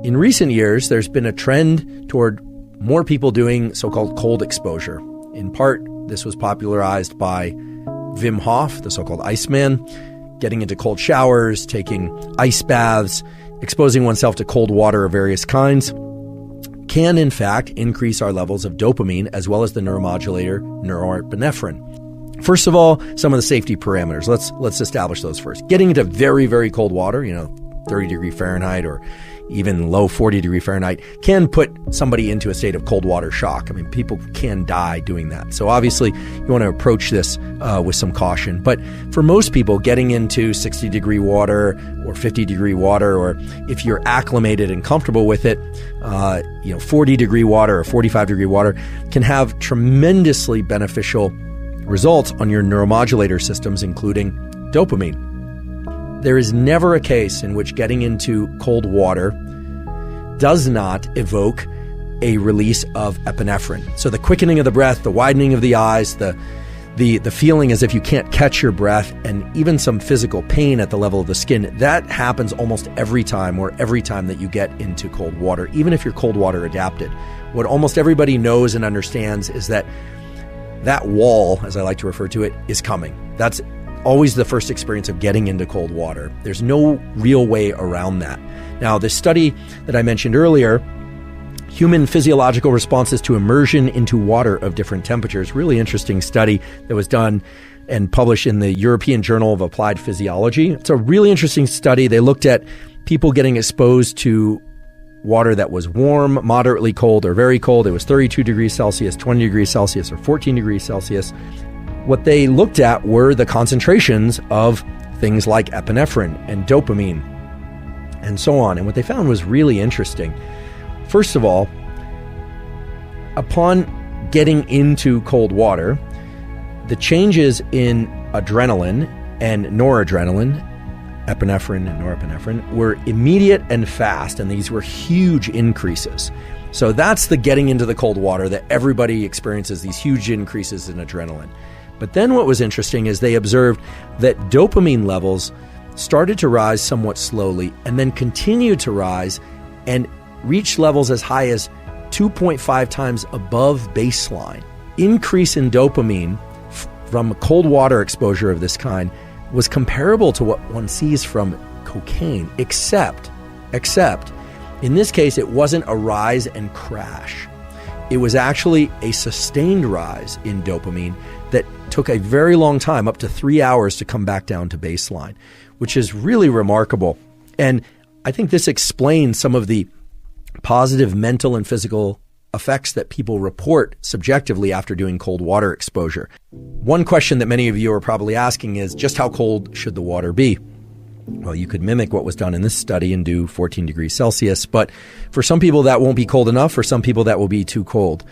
In recent years, there's been a trend toward more people doing so-called cold exposure. In part, this was popularized by Wim Hof, the so-called Iceman, getting into cold showers, taking ice baths, exposing oneself to cold water of various kinds, can in fact increase our levels of dopamine as well as the neuromodulator norepinephrine. First of all, some of the safety parameters. Let's establish those first. Getting into very, very cold water, 30 degree Fahrenheit or even low 40 degree Fahrenheit, can put somebody into a state of cold water shock. I mean, people can die doing that. So obviously, you want to approach this with some caution. But for most people, getting into 60 degree water or 50 degree water, or if you're acclimated and comfortable with it, 40 degree water or 45 degree water can have tremendously beneficial results on your neuromodulator systems, including dopamine. There is never a case in which getting into cold water does not evoke a release of epinephrine. So the quickening of the breath, the widening of the eyes, the feeling as if you can't catch your breath, and even some physical pain at the level of the skin, that happens almost every time that you get into cold water, even if you're cold water adapted. What almost everybody knows and understands is that wall, as I like to refer to it, is coming. That's always the first experience of getting into cold water. There's no real way around that. Now, this study that I mentioned earlier, Human Physiological Responses to Immersion into Water of Different Temperatures, really interesting study that was done and published in the European Journal of Applied Physiology. It's a really interesting study. They looked at people getting exposed to water that was warm, moderately cold, or very cold. It was 32 degrees Celsius, 20 degrees Celsius, or 14 degrees Celsius. What they looked at were the concentrations of things like epinephrine and dopamine and so on. And what they found was really interesting. First of all, upon getting into cold water, the changes in adrenaline and noradrenaline, epinephrine and norepinephrine, were immediate and fast, and these were huge increases. So that's the getting into the cold water that everybody experiences, these huge increases in adrenaline. But then what was interesting is they observed that dopamine levels started to rise somewhat slowly and then continued to rise and reach levels as high as 2.5 times above baseline. Increase in dopamine from cold water exposure of this kind was comparable to what one sees from cocaine, except in this case, it wasn't a rise and crash. It was actually a sustained rise in dopamine that took a very long time, up to 3 hours, to come back down to baseline, which is really remarkable. And I think this explains some of the positive mental and physical effects that people report subjectively after doing cold water exposure. One question that many of you are probably asking is, just how cold should the water be? Well, you could mimic what was done in this study and do 14 degrees Celsius, but for some people that won't be cold enough. For some people that will be too cold.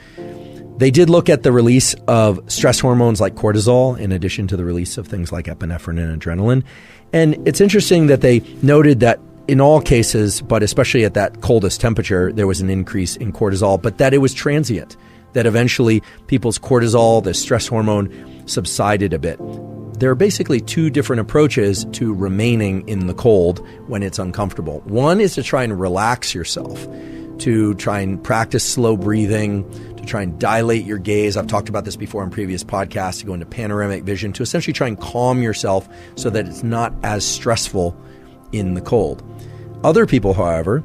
They did look at the release of stress hormones like cortisol, in addition to the release of things like epinephrine and adrenaline. And it's interesting that they noted that in all cases, but especially at that coldest temperature, there was an increase in cortisol, but that it was transient, that eventually people's cortisol, the stress hormone, subsided a bit. There are basically two different approaches to remaining in the cold when it's uncomfortable. One is to try and relax yourself, to try and practice slow breathing, to try and dilate your gaze. I've talked about this before in previous podcasts, to go into panoramic vision, to essentially try and calm yourself so that it's not as stressful in the cold. Other people, however,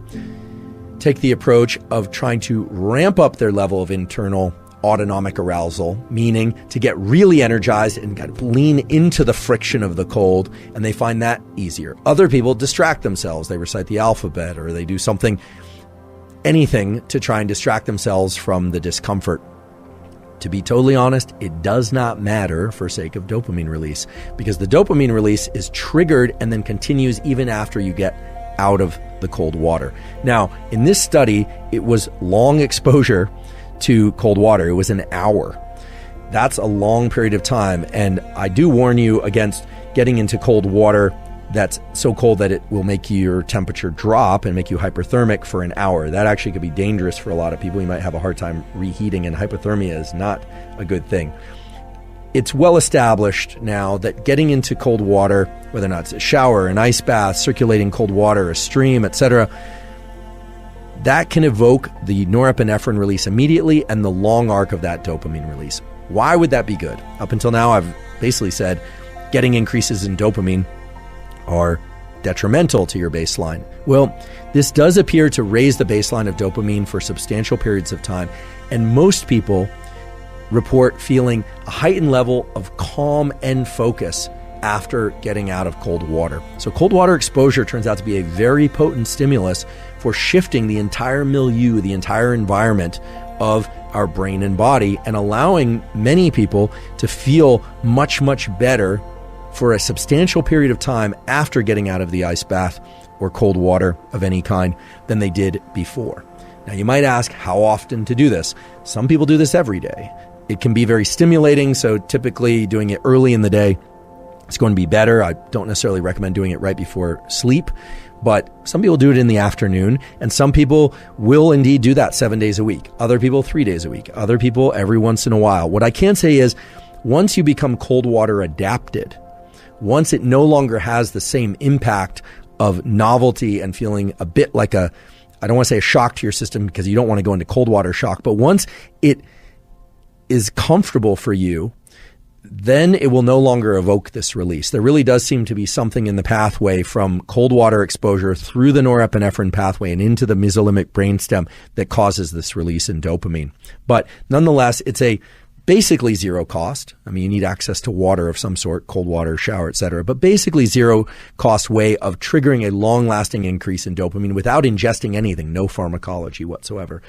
take the approach of trying to ramp up their level of internal autonomic arousal, meaning to get really energized and kind of lean into the friction of the cold, and they find that easier. Other people distract themselves. They recite the alphabet, or they do anything to try and distract themselves from the discomfort. To be totally honest, it does not matter for sake of dopamine release, because the dopamine release is triggered and then continues even after you get out of the cold water. Now, in this study, it was long exposure to cold water. It was an hour. That's a long period of time, and I do warn you against getting into cold water that's so cold that it will make your temperature drop and make you hyperthermic for an hour. That actually could be dangerous for a lot of people. You might have a hard time reheating, and hypothermia is not a good thing. It's well established now that getting into cold water, whether or not it's a shower, an ice bath, circulating cold water, a stream, etc., that can evoke the norepinephrine release immediately and the long arc of that dopamine release. Why would that be good? Up until now, I've basically said getting increases in dopamine are detrimental to your baseline. Well, this does appear to raise the baseline of dopamine for substantial periods of time, and most people report feeling a heightened level of calm and focus after getting out of cold water. So cold water exposure turns out to be a very potent stimulus for shifting the entire milieu, the entire environment of our brain and body, and allowing many people to feel much, much better for a substantial period of time after getting out of the ice bath or cold water of any kind than they did before. Now, you might ask how often to do this. Some people do this every day. It can be very stimulating, so typically doing it early in the day is going to be better. I don't necessarily recommend doing it right before sleep, but some people do it in the afternoon, and some people will indeed do that 7 days a week. Other people 3 days a week. Other people every once in a while. What I can say is once you become cold water adapted, once it no longer has the same impact of novelty and feeling a bit like I don't want to say a shock to your system because you don't want to go into cold water shock, but once it is comfortable for you, then it will no longer evoke this release. There really does seem to be something in the pathway from cold water exposure through the norepinephrine pathway and into the mesolimbic brainstem that causes this release in dopamine. But nonetheless, it's a basically zero cost. I mean, you need access to water of some sort, cold water, shower, etc. But basically zero cost way of triggering a long-lasting increase in dopamine without ingesting anything, no pharmacology whatsoever.